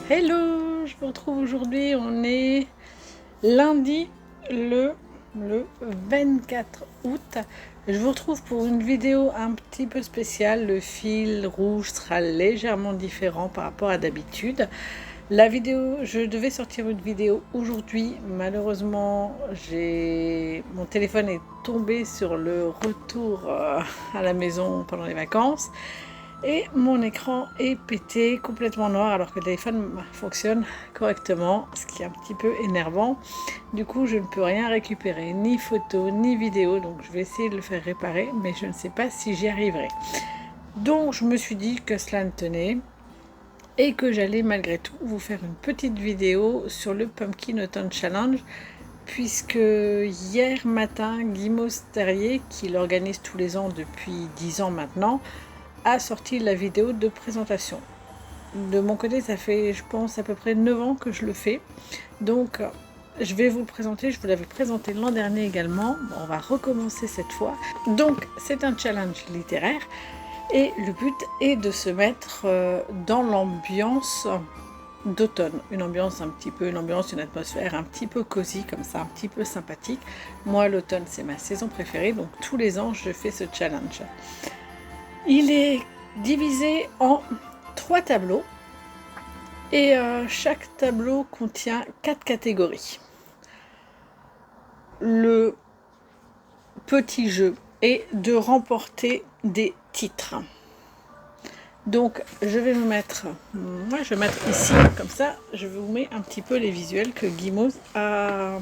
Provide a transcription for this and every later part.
Hello, je vous retrouve aujourd'hui, on est lundi le 24 août. Je vous retrouve pour une vidéo un petit peu spéciale. Le fil rouge sera légèrement différent par rapport à d'habitude. La vidéo, je devais sortir une vidéo aujourd'hui. Malheureusement, mon téléphone est tombé sur le retour à la maison pendant les vacances. Et mon écran est pété, complètement noir, alors que le téléphone fonctionne correctement, ce qui est un petit peu énervant. Du coup, je ne peux rien récupérer, ni photo, ni vidéo, donc je vais essayer de le faire réparer, mais je ne sais pas si j'y arriverai. Donc, je me suis dit que cela ne tenait, et que j'allais malgré tout vous faire une petite vidéo sur le Pumpkin Autumn Challenge, puisque hier matin, Guy Terrier, qui l'organise tous les ans depuis 10 ans maintenant, a sorti la vidéo de présentation. De mon côté, ça fait, je pense, à peu près 9 ans que je le fais. Donc, je vais vous le présenter. Je vous l'avais présenté l'an dernier également. Bon, on va recommencer cette fois. Donc, c'est un challenge littéraire. Et le but est de se mettre dans l'ambiance d'automne. Une ambiance, une atmosphère un petit peu cosy, comme ça, un petit peu sympathique. Moi, l'automne, c'est ma saison préférée. Donc, tous les ans, je fais ce challenge. Il est divisé en 3 tableaux et chaque tableau contient 4 catégories. Le petit jeu est de remporter des titres. Donc je vais me mettre, ici comme ça, je vous mets un petit peu les visuels que Guimauve a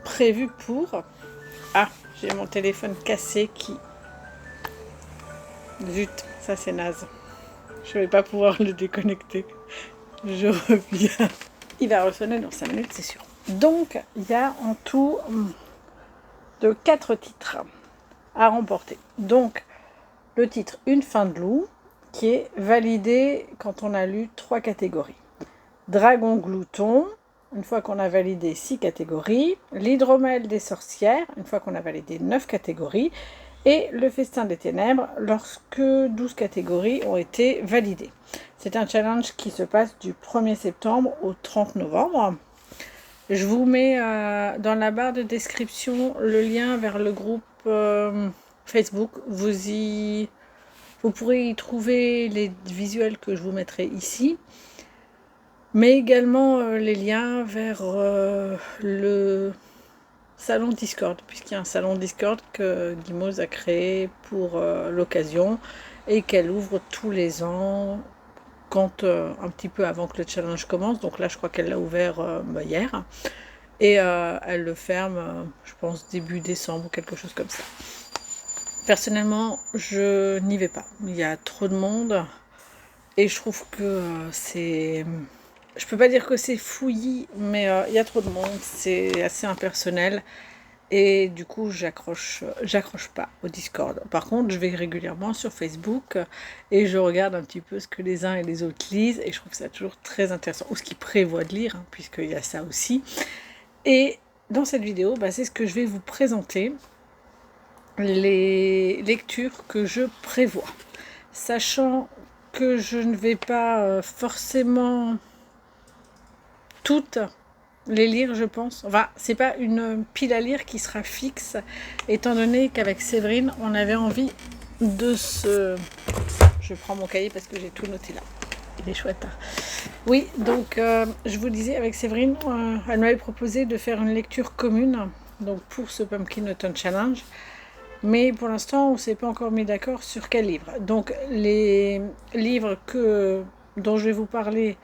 prévus pour. Ah, j'ai mon téléphone cassé qui... Zut, ça c'est naze. Je vais pas pouvoir le déconnecter. Je reviens. Il va ressonner dans 5 minutes, c'est sûr. Donc, il y a en tout de 4 titres à remporter. Donc, le titre Une fin de loup, qui est validé quand on a lu 3 catégories. Dragon glouton, une fois qu'on a validé 6 catégories. L'hydromel des sorcières, une fois qu'on a validé 9 catégories. Et le festin des ténèbres, lorsque 12 catégories ont été validées. C'est un challenge qui se passe du 1er septembre au 30 novembre. Je vous mets dans la barre de description le lien vers le groupe Facebook. Vous pourrez y trouver les visuels que je vous mettrai ici, mais également les liens vers le salon Discord, puisqu'il y a un salon Discord que Guimauve a créé pour l'occasion et qu'elle ouvre tous les ans quand un petit peu avant que le challenge commence. Donc là, je crois qu'elle l'a ouvert hier et elle le ferme, je pense, début décembre, quelque chose comme ça. Personnellement, je n'y vais pas. Il y a trop de monde et je trouve que c'est... Je peux pas dire que c'est fouillis, mais il y a trop de monde, c'est assez impersonnel. Et du coup, j'accroche pas au Discord. Par contre, je vais régulièrement sur Facebook et je regarde un petit peu ce que les uns et les autres lisent. Et je trouve que c'est toujours très intéressant. Ou ce qu'ils prévoient de lire, hein, puisqu'il y a ça aussi. Et dans cette vidéo, c'est ce que je vais vous présenter. Les lectures que je prévois. Sachant que je ne vais pas forcément... toutes les lire, je pense. Enfin, c'est pas une pile à lire qui sera fixe, étant donné qu'avec Séverine, on avait envie de se... Je prends mon cahier parce que j'ai tout noté là. Il est chouette. Hein. Oui, donc je vous disais, avec Séverine, elle m'avait proposé de faire une lecture commune, donc pour ce Pumpkin Autumn Challenge. Mais pour l'instant, on ne s'est pas encore mis d'accord sur quel livre. Donc, les livres dont je vais vous parler...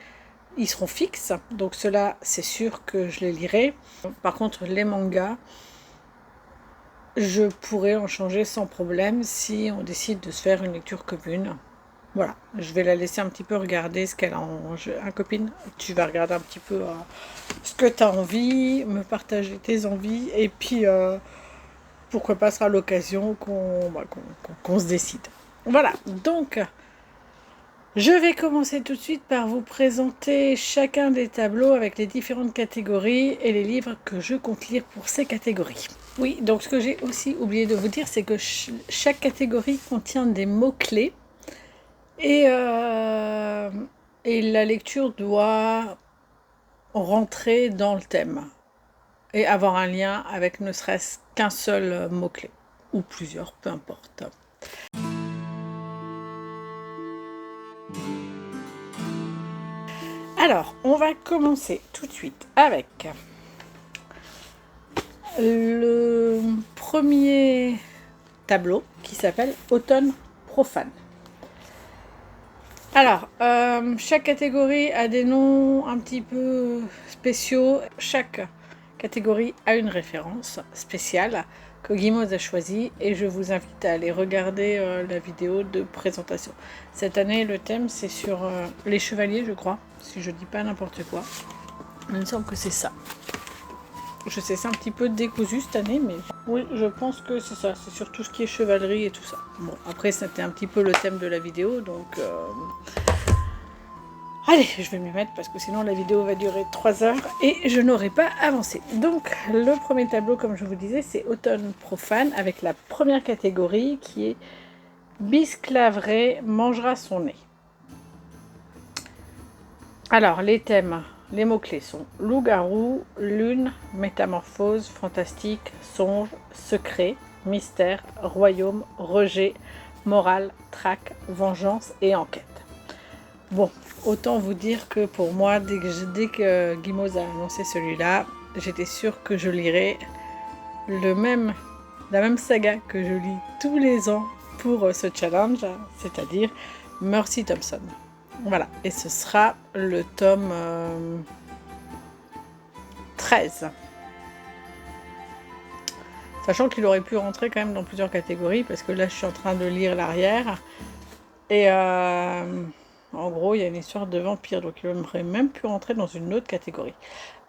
ils seront fixes, donc cela c'est sûr que je les lirai. Par contre les mangas, je pourrais en changer sans problème si on décide de se faire une lecture commune. Voilà, je vais la laisser un petit peu regarder ce qu'elle a en jeu. Hein, copine, tu vas regarder un petit peu ce que tu as envie, me partager tes envies, et puis pourquoi pas sera l'occasion qu'on se décide. Voilà, donc Je vais commencer tout de suite par vous présenter chacun des tableaux avec les différentes catégories et les livres que je compte lire pour ces catégories. Oui, donc ce que j'ai aussi oublié de vous dire, c'est que chaque catégorie contient des mots-clés et la lecture doit rentrer dans le thème et avoir un lien avec ne serait-ce qu'un seul mot-clé ou plusieurs, peu importe. Alors, on va commencer tout de suite avec le premier tableau qui s'appelle Automne profane. Alors, chaque catégorie a des noms un petit peu spéciaux. Chaque catégorie a une référence spéciale que Guimaude a choisie et je vous invite à aller regarder la vidéo de présentation. Cette année, le thème, c'est sur les chevaliers, je crois, si je dis pas n'importe quoi. Il me semble que c'est ça. Je sais, c'est un petit peu décousu cette année, mais oui, je pense que c'est ça. C'est sur tout ce qui est chevalerie et tout ça. Bon, après, c'était un petit peu le thème de la vidéo, donc... Allez, je vais m'y mettre parce que sinon la vidéo va durer 3 heures et je n'aurai pas avancé. Donc, le premier tableau, comme je vous disais, c'est Automne profane avec la première catégorie qui est Bisclaveret mangera son nez. Alors, les thèmes, les mots-clés sont loup-garou, lune, métamorphose, fantastique, songe, secret, mystère, royaume, rejet, morale, traque, vengeance et enquête. Bon, autant vous dire que pour moi, dès que Guimaude a annoncé celui-là, j'étais sûre que je lirais la même saga que je lis tous les ans pour ce challenge, c'est-à-dire Mercy Thompson. Voilà, et ce sera le tome 13. Sachant qu'il aurait pu rentrer quand même dans plusieurs catégories, parce que là je suis en train de lire l'arrière, et en gros il y a une histoire de vampire, donc il aurait même pu rentrer dans une autre catégorie.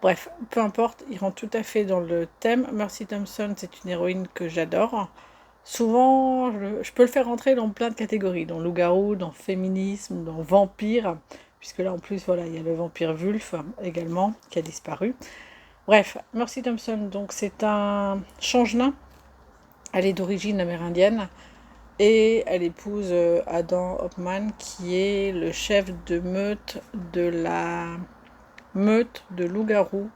Bref, peu importe, il rentre tout à fait dans le thème. Mercy Thompson, c'est une héroïne que j'adore. Souvent, je peux le faire rentrer dans plein de catégories, dans loup-garou, dans féminisme, dans vampire, puisque là en plus, voilà, il y a le vampire Wulf également, qui a disparu. Bref, Mercy Thompson, donc c'est un change-nain. Elle est d'origine amérindienne et elle épouse Adam Hoffman, qui est le chef de meute de la meute de loup-garou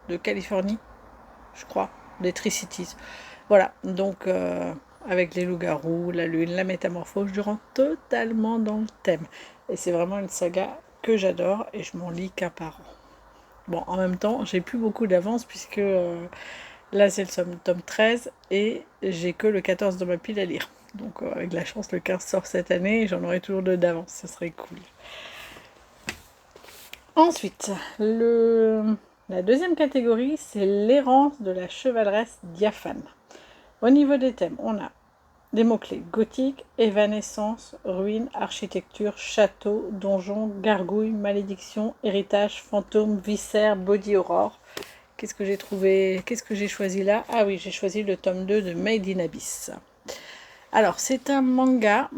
de Californie, je crois, des Tri-Cities. Voilà, donc avec les loups-garous, la lune, la métamorphose, je rentre totalement dans le thème. Et c'est vraiment une saga que j'adore et je m'en lis qu'un par an. Bon, en même temps, j'ai plus beaucoup d'avance puisque là c'est le tome 13 et j'ai que le 14 dans ma pile à lire. Donc avec de la chance, le 15 sort cette année et j'en aurai toujours 2 d'avance, ce serait cool. Ensuite, la deuxième catégorie, c'est l'errance de la chevaleresse diaphane. Au niveau des thèmes, on a des mots-clés gothique, évanescence, ruine, architecture, château, donjon, gargouille, malédiction, héritage, fantôme, viscère, body horror. Qu'est-ce que j'ai trouvé? Qu'est-ce que j'ai choisi là? Ah oui, j'ai choisi le tome 2 de Made in Abyss. Alors, c'est un manga.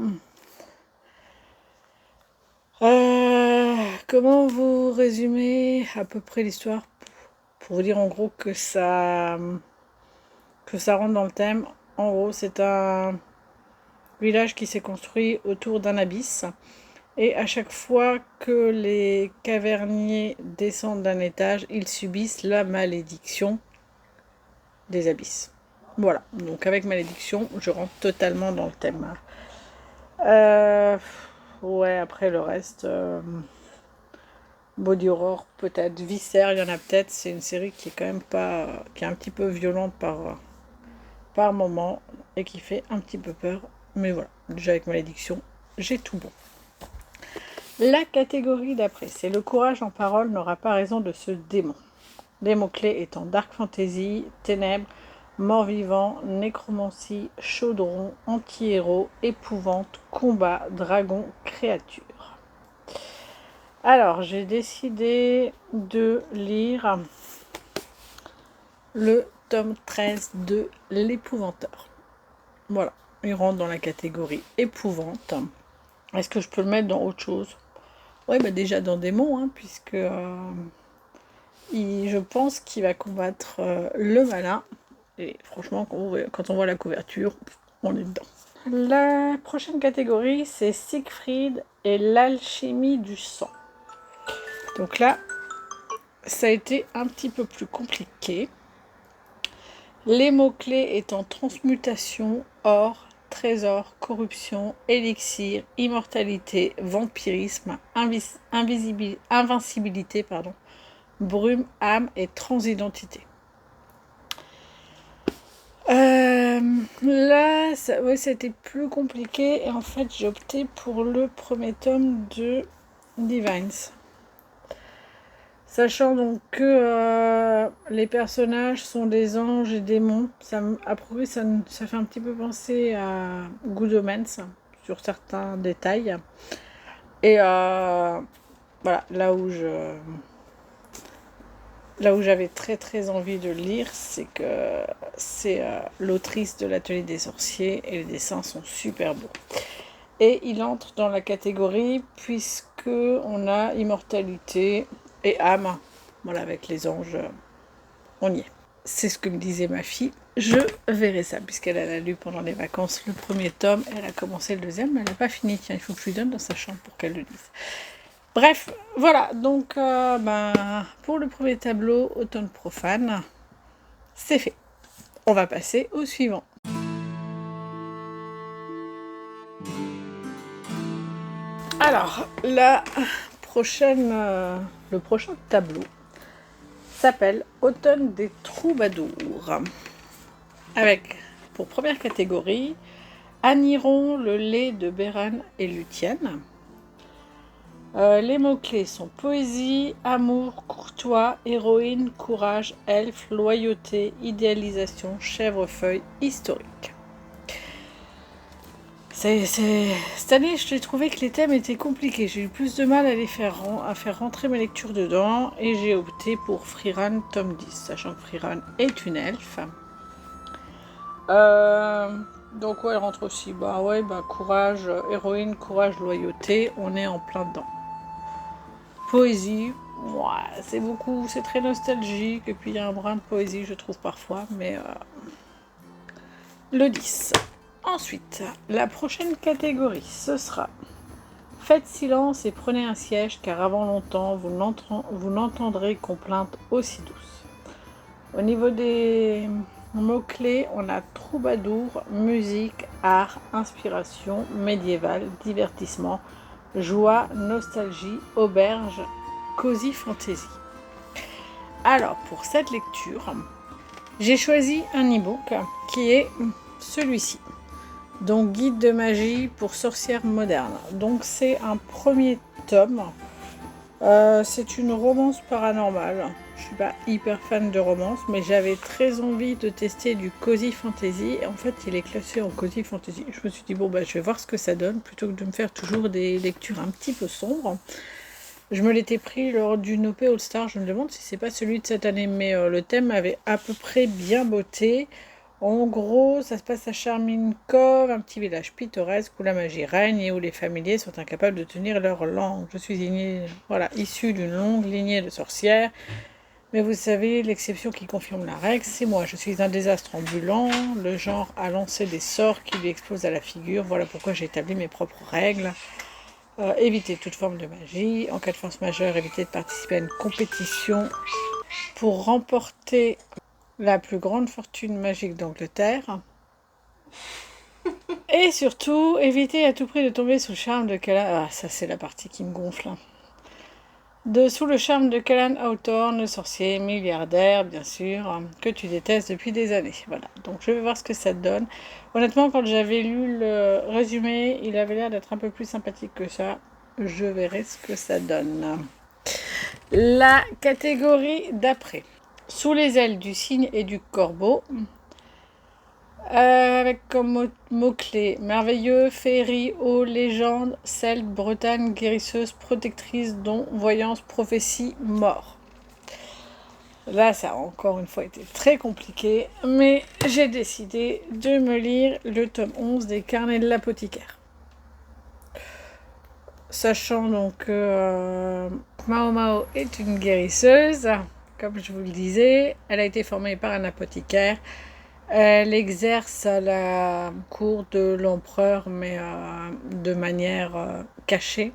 Comment vous résumer à peu près l'histoire pour vous dire en gros que ça rentre dans le thème? En gros, c'est un village qui s'est construit autour d'un abysse. Et à chaque fois que les caverniers descendent d'un étage, ils subissent la malédiction des abysses. Voilà, donc avec malédiction, je rentre totalement dans le thème. Ouais, après le reste, body horror peut-être, viscère, il y en a peut-être. C'est une série qui est quand même pas, qui est un petit peu violente par moment et qui fait un petit peu peur. Mais voilà, déjà avec malédiction, j'ai tout bon. La catégorie d'après, c'est le courage en parole n'aura pas raison de ce démon. Les mots-clés étant dark fantasy, ténèbres, mort-vivant, nécromancie, chaudron, anti-héros, épouvante, combat, dragon, créature. Alors, j'ai décidé de lire le tome 13 de l'épouvanteur. Voilà, il rentre dans la catégorie épouvante. Est-ce que je peux le mettre dans autre chose? Ouais, bah déjà dans Démon, hein, puisque je pense qu'il va combattre le malin. Et franchement, quand on voit la couverture, on est dedans. La prochaine catégorie, c'est Siegfried et l'alchimie du sang. Donc là, ça a été un petit peu plus compliqué. Les mots-clés étant transmutation, or, trésor, corruption, élixir, immortalité, vampirisme, invincibilité, brume, âme et transidentité. Là, ça a été plus compliqué et en fait, j'ai opté pour le premier tome de Divines. Sachant donc que les personnages sont des anges et démons, ça fait un petit peu penser à Good Omens sur certains détails. Et voilà, là où j'avais très très envie de lire, c'est que c'est l'autrice de l'Atelier des sorciers et les dessins sont super beaux. Et il entre dans la catégorie puisque on a immortalité et âme. Voilà, avec les anges, on y est. C'est ce que me disait ma fille. Je verrai ça, puisqu'elle a lu pendant les vacances le premier tome. Elle a commencé le deuxième, mais elle n'a pas fini. Tiens, il faut que je lui donne dans sa chambre pour qu'elle le lise. Bref, voilà. Donc, pour le premier tableau, Automne profane, c'est fait. On va passer au suivant. Alors, le prochain tableau s'appelle Automne des troubadours. Avec, pour première catégorie, Aniron, le lait de Béran et Lucienne. Les mots-clés sont poésie, amour, courtois, héroïne, courage, elfe, loyauté, idéalisation, chèvrefeuille, historique. Cette année, je trouvais que les thèmes étaient compliqués. J'ai eu plus de mal à faire rentrer mes lectures dedans et j'ai opté pour Friran tome 10, sachant que Friran est une elfe. Donc ouais, elle rentre aussi. Courage, héroïne, courage, loyauté, on est en plein dedans. Poésie, c'est très nostalgique et puis il y a un brin de poésie, je trouve parfois, mais le 10. Ensuite, la prochaine catégorie, ce sera faites silence et prenez un siège, car avant longtemps, vous n'entendrez complainte aussi douce. Au niveau des mots-clés, on a troubadour, musique, art, inspiration, médiéval, divertissement, joie, nostalgie, auberge, cosy fantasy. Alors, pour cette lecture, j'ai choisi un e-book qui est celui-ci. Donc, guide de magie pour sorcières modernes. Donc, c'est un premier tome. C'est une romance paranormale. Je suis pas hyper fan de romance, mais j'avais très envie de tester du cozy fantasy. Et en fait, il est classé en cozy fantasy. Je me suis dit, je vais voir ce que ça donne, plutôt que de me faire toujours des lectures un petit peu sombres. Je me l'étais pris lors du Nopé All Star. Je me demande si c'est pas celui de cette année, mais le thème avait à peu près bien botté. En gros, ça se passe à Charming Cove, un petit village pittoresque où la magie règne et où les familiers sont incapables de tenir leur langue. Je suis issue d'une longue lignée de sorcières. Mais vous savez, l'exception qui confirme la règle, c'est moi. Je suis un désastre ambulant, le genre à lancer des sorts qui lui explosent à la figure. Voilà pourquoi j'ai établi mes propres règles. Éviter toute forme de magie. En cas de force majeure, éviter de participer à une compétition pour remporter la plus grande fortune magique d'Angleterre. Et surtout, éviter à tout prix de tomber sous le charme de Callan. Ah, ça c'est la partie qui me gonfle. Sous le charme de Callan Hawthorne, le sorcier milliardaire, bien sûr, que tu détestes depuis des années. Voilà, donc je vais voir ce que ça donne. Honnêtement, quand j'avais lu le résumé, il avait l'air d'être un peu plus sympathique que ça. Je verrai ce que ça donne. La catégorie d'après. Sous les ailes du cygne et du corbeau. Avec comme mots-clés merveilleux, féerie, eau, légende, celte, Bretagne, guérisseuse, protectrice, don, voyance, prophétie, mort. Là, ça a encore une fois été très compliqué, mais j'ai décidé de me lire le tome 11 des Carnets de l'apothicaire. sachant donc que Mao Mao est une guérisseuse, comme je vous le disais, elle a été formée par un apothicaire. Elle exerce à la cour de l'empereur, mais de manière cachée,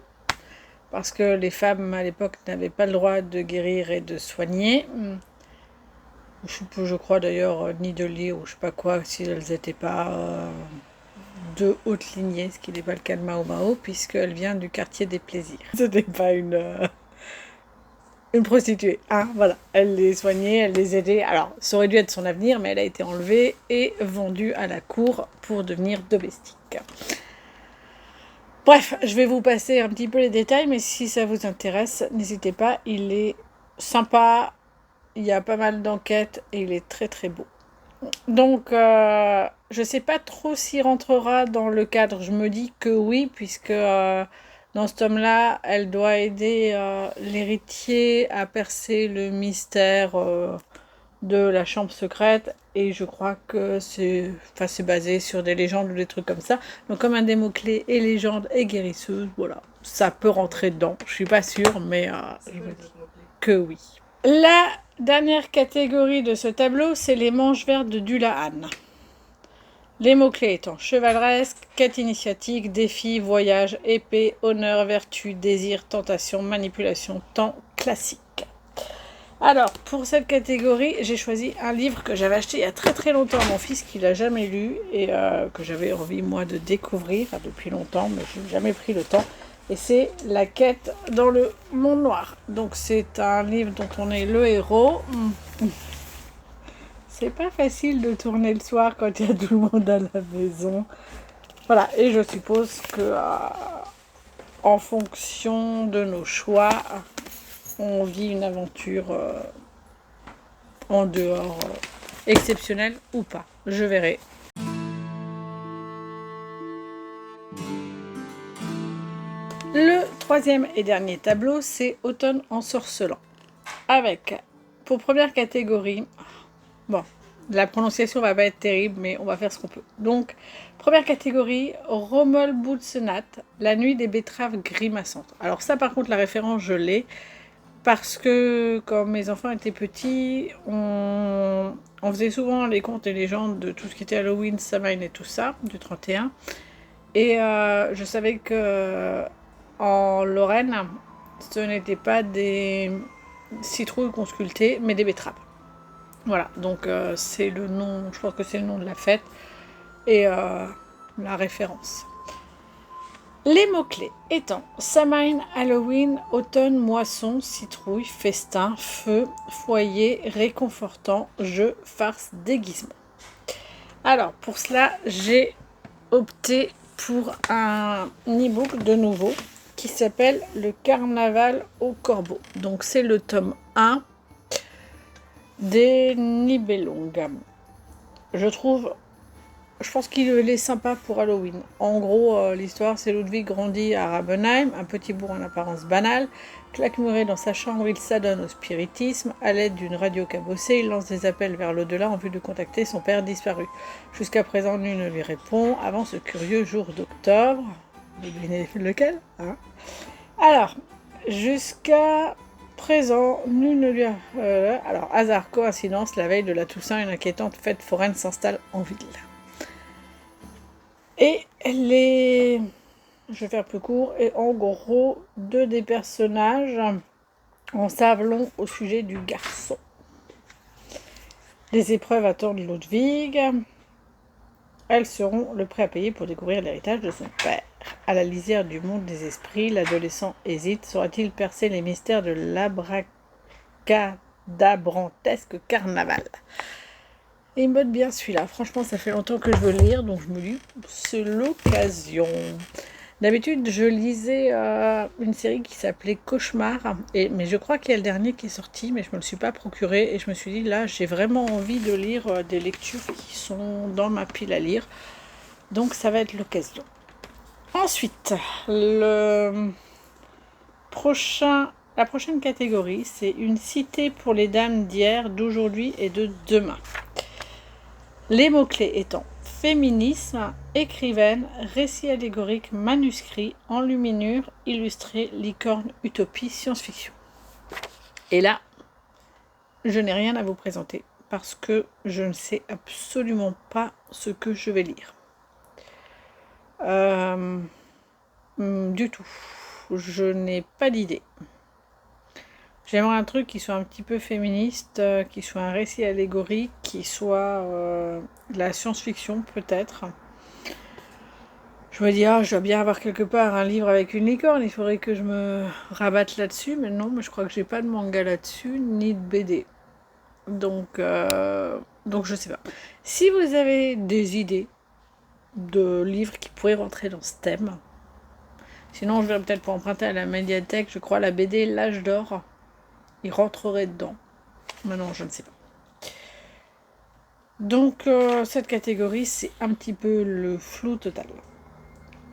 parce que les femmes à l'époque n'avaient pas le droit de guérir et de soigner. Je crois d'ailleurs ni de lire ou je sais pas quoi, si elles n'étaient pas de haute lignée, ce qui n'est pas le cas de Mao Mao, puisqu'elle vient du quartier des plaisirs. Ce n'est pas une prostituée, hein, voilà. Elle les soignait, elle les aidait. Alors, ça aurait dû être son avenir, mais elle a été enlevée et vendue à la cour pour devenir domestique. Bref, je vais vous passer un petit peu les détails, mais si ça vous intéresse, n'hésitez pas. Il est sympa, il y a pas mal d'enquêtes et il est très très beau. Donc, je ne sais pas trop s'il rentrera dans le cadre. Je me dis que oui, puisque dans ce tome-là, elle doit aider l'héritier à percer le mystère de la chambre secrète. Et je crois que c'est basé sur des légendes ou des trucs comme ça. Donc, comme un des mots-clés est légende et guérisseuse, voilà, ça peut rentrer dedans. Je suis pas sûre, mais je me dis que oui. La dernière catégorie de ce tableau, c'est les manches vertes de Dullahan. Les mots-clés étant chevaleresque, quête initiatique, défi, voyage, épée, honneur, vertu, désir, tentation, manipulation, temps classique. Alors, pour cette catégorie, j'ai choisi un livre que j'avais acheté il y a très très longtemps à mon fils, qui l'a jamais lu, et que j'avais envie, moi, de découvrir depuis longtemps, mais je n'ai jamais pris le temps. Et c'est La quête dans le monde noir. Donc, c'est un livre dont on est le héros. C'est pas facile de tourner le soir quand il y a tout le monde à la maison. Voilà, et je suppose que en fonction de nos choix, on vit une aventure en dehors, exceptionnelle ou pas. Je verrai. Le troisième et dernier tableau, c'est Automne ensorcelant. Avec, pour première catégorie, bon, la prononciation va pas être terrible, mais on va faire ce qu'on peut. Donc, première catégorie, Rommel Boutsenat, La nuit des betteraves grimaçantes. Alors ça, par contre, la référence, je l'ai, parce que quand mes enfants étaient petits, on faisait souvent les contes et légendes de tout ce qui était Halloween, Samhain et tout ça, du 31. Et je savais que en Lorraine, ce n'était pas des citrouilles qu'on sculptait, mais des betteraves. Voilà, donc c'est le nom, je pense que c'est le nom de la fête et la référence. Les mots-clés étant Samhain, Halloween, automne, moisson, citrouille, festin, feu, foyer, réconfortant, jeu, farce, déguisement. Alors pour cela, j'ai opté pour un e-book de nouveau qui s'appelle Le Carnaval au Corbeau. Donc c'est le tome 1 des Nibelung. Je pense qu'il est sympa pour Halloween. En gros, l'histoire, c'est Ludwig grandit à Rabenheim, un petit bourg en apparence banal. Claquemuré dans sa chambre, il s'adonne au spiritisme. À l'aide d'une radio cabossée, il lance des appels vers l'au-delà en vue de contacter son père disparu. Jusqu'à présent, nul ne lui répond. Avant ce curieux jour d'octobre, vous devinez lequel, hein? Alors, jusqu'à présent, nul ne lui a... alors, hasard, coïncidence, la veille de la Toussaint, une inquiétante fête foraine s'installe en ville. Et je vais faire plus court, et en gros, deux des personnages en savent long au sujet du garçon. Les épreuves attendent Ludwig. Elles seront le prêt à payer pour découvrir l'héritage de son père. À la lisière du monde des esprits, l'adolescent hésite. Saura-t-il percer les mystères de l'abracadabrantesque carnaval? Et il me botte bien celui-là. Franchement, ça fait longtemps que je veux le lire, donc je me dis, c'est l'occasion. D'habitude, je lisais une série qui s'appelait Cauchemar, mais je crois qu'il y a le dernier qui est sorti, mais je ne me le suis pas procuré, et je me suis dit, là, j'ai vraiment envie de lire des lectures qui sont dans ma pile à lire, donc ça va être l'occasion. Ensuite, la prochaine catégorie, c'est une cité pour les dames d'hier, d'aujourd'hui et de demain. Les mots-clés étant féminisme, écrivaine, récit allégorique, manuscrit, enluminure, illustré, licorne, utopie, science-fiction. Et là, je n'ai rien à vous présenter parce que je ne sais absolument pas ce que je vais lire. Du tout. Je n'ai pas d'idée. J'aimerais un truc qui soit un petit peu féministe, qui soit un récit allégorique, qui soit de la science-fiction peut-être. Je me dis, je dois bien avoir quelque part un livre avec une licorne, il faudrait que je me rabatte là-dessus, mais non, mais je crois que j'ai pas de manga là-dessus, ni de BD. Donc je sais pas. Si vous avez des idées de livres qui pourraient rentrer dans ce thème, sinon je vais peut-être pour emprunter à la médiathèque, je crois, la BD L'âge d'or, il rentrerait dedans. Mais non, je ne sais pas. Donc cette catégorie, c'est un petit peu le flou total.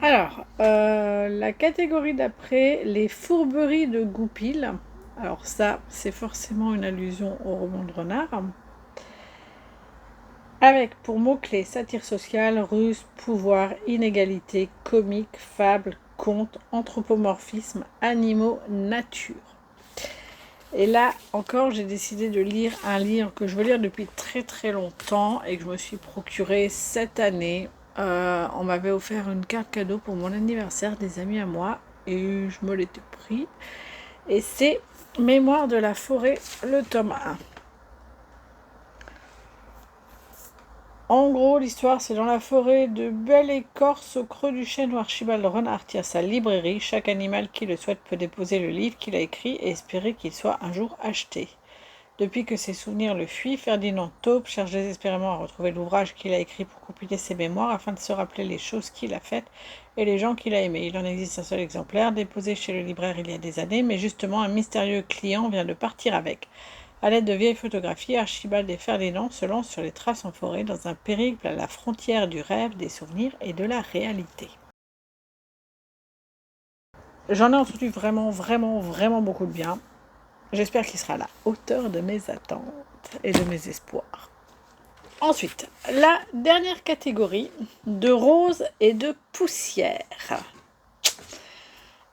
Alors, la catégorie d'après, les fourberies de Goupil. Alors ça, c'est forcément une allusion au roman de Renard. Avec pour mots-clés satire sociale, ruse, pouvoir, inégalité, comique, fable, conte, anthropomorphisme, animaux, nature. Et là encore, j'ai décidé de lire un livre que je veux lire depuis très très longtemps et que je me suis procuré cette année. On m'avait offert une carte cadeau pour mon anniversaire, des amis à moi, et je me l'étais pris. Et c'est Mémoire de la forêt, le tome 1. En gros, l'histoire, c'est dans la forêt de Belle Écorce, au creux du chêne où Archibald Renard tient sa librairie. Chaque animal qui le souhaite peut déposer le livre qu'il a écrit et espérer qu'il soit un jour acheté. Depuis que ses souvenirs le fuient, Ferdinand Taupe cherche désespérément à retrouver l'ouvrage qu'il a écrit pour compiler ses mémoires afin de se rappeler les choses qu'il a faites et les gens qu'il a aimés. Il en existe un seul exemplaire, déposé chez le libraire il y a des années, mais justement un mystérieux client vient de partir avec. À l'aide de vieilles photographies, Archibald et Ferdinand se lancent sur les traces en forêt dans un périple à la frontière du rêve, des souvenirs et de la réalité. J'en ai entendu vraiment beaucoup de bien. J'espère qu'il sera à la hauteur de mes attentes et de mes espoirs. Ensuite, la dernière catégorie, de rose et de poussière.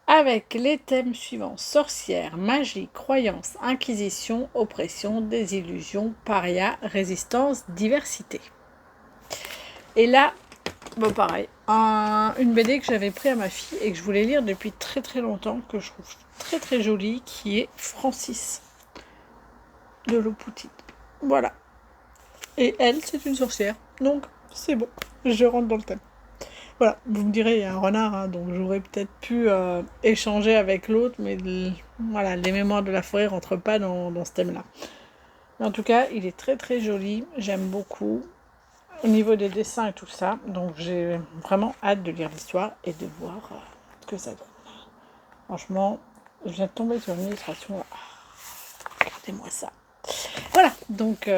Avec les thèmes suivants: sorcière, magie, croyance, inquisition, oppression, désillusion, paria, résistance, diversité. Et là, pareil, une BD que j'avais pris à ma fille et que je voulais lire depuis très très longtemps, que je trouve très très jolie, qui est Francis de Lopoutine. Voilà. Et elle, c'est une sorcière, donc c'est bon, je rentre dans le thème. Voilà, vous me direz, il y a un renard, hein, donc j'aurais peut-être pu échanger avec l'autre, mais voilà, les mémoires de la forêt ne rentrent pas dans ce thème-là. Mais en tout cas, il est très très joli, j'aime beaucoup, au niveau des dessins et tout ça, donc j'ai vraiment hâte de lire l'histoire et de voir ce que ça donne. Franchement, je viens de tomber sur une illustration, regardez-moi ça. Voilà, donc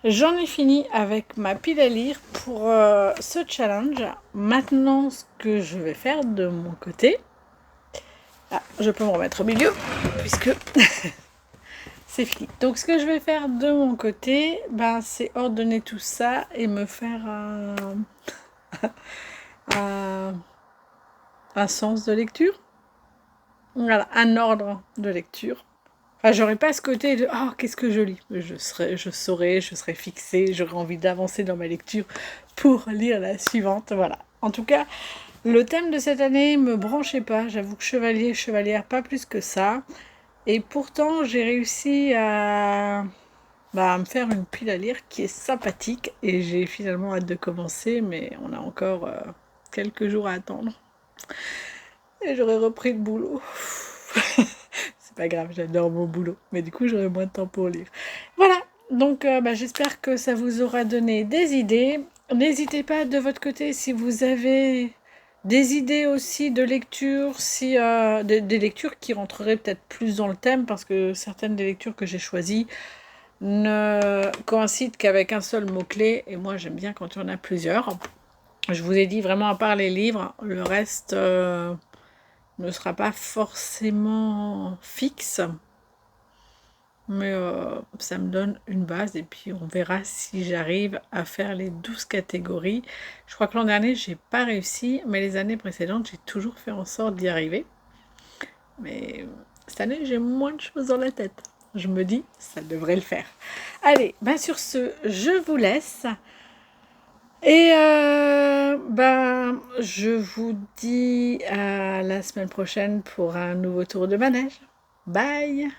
j'en ai fini avec ma pile à lire pour ce challenge. Maintenant, ce que je vais faire de mon côté, je peux me remettre au milieu puisque c'est fini. Donc ce que je vais faire de mon côté, c'est ordonner tout ça et me faire un sens de lecture. Voilà, un ordre de lecture. Enfin, j'aurais pas ce côté de qu'est-ce que je lis. Je serais fixée, j'aurais envie d'avancer dans ma lecture pour lire la suivante. Voilà. En tout cas, le thème de cette année me branchait pas. J'avoue que chevalier, chevalière, pas plus que ça. Et pourtant, j'ai réussi à me faire une pile à lire qui est sympathique. Et j'ai finalement hâte de commencer, mais on a encore quelques jours à attendre. Et j'aurais repris le boulot. Pas grave, j'adore mon boulot, mais du coup j'aurai moins de temps pour lire. Voilà, donc j'espère que ça vous aura donné des idées. N'hésitez pas de votre côté si vous avez des idées aussi de lecture, si des lectures qui rentreraient peut-être plus dans le thème, parce que certaines des lectures que j'ai choisies ne coïncident qu'avec un seul mot-clé, et moi j'aime bien quand il y en a plusieurs. Je vous ai dit vraiment, à part les livres, le reste ne sera pas forcément fixe. Mais ça me donne une base et puis on verra si j'arrive à faire les 12 catégories. Je crois que l'an dernier, j'ai pas réussi, mais les années précédentes, j'ai toujours fait en sorte d'y arriver. Mais cette année, j'ai moins de choses dans la tête. Je me dis, ça devrait le faire. Allez, ben sur ce, je vous laisse. Et ben, je vous dis à la semaine prochaine pour un nouveau tour de manège. Bye!